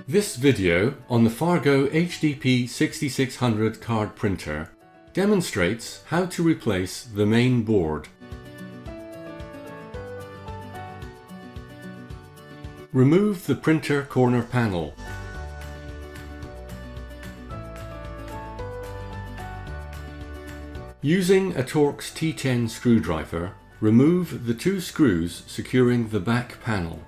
This video on the FARGO HDP6600 card printer demonstrates how to replace the main board. Remove the printer corner panel. Using a Torx T10 screwdriver, remove the two screws securing the back panel.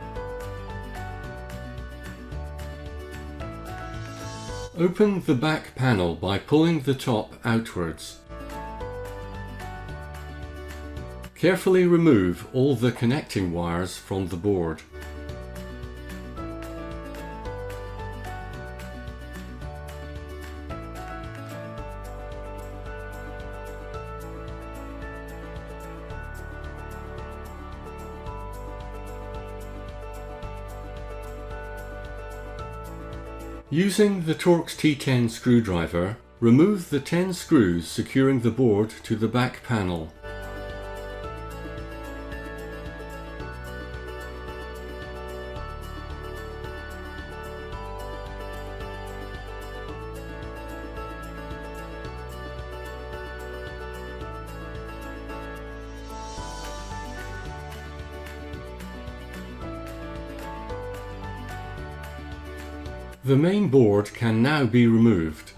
Open the back panel by pulling the top outwards. Carefully remove all the connecting wires from the board. Using the Torx T10 screwdriver, remove the 10 screws securing the board to the back panel. The main board can now be removed.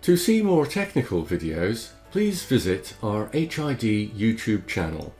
To see more technical videos, please visit our HID YouTube channel.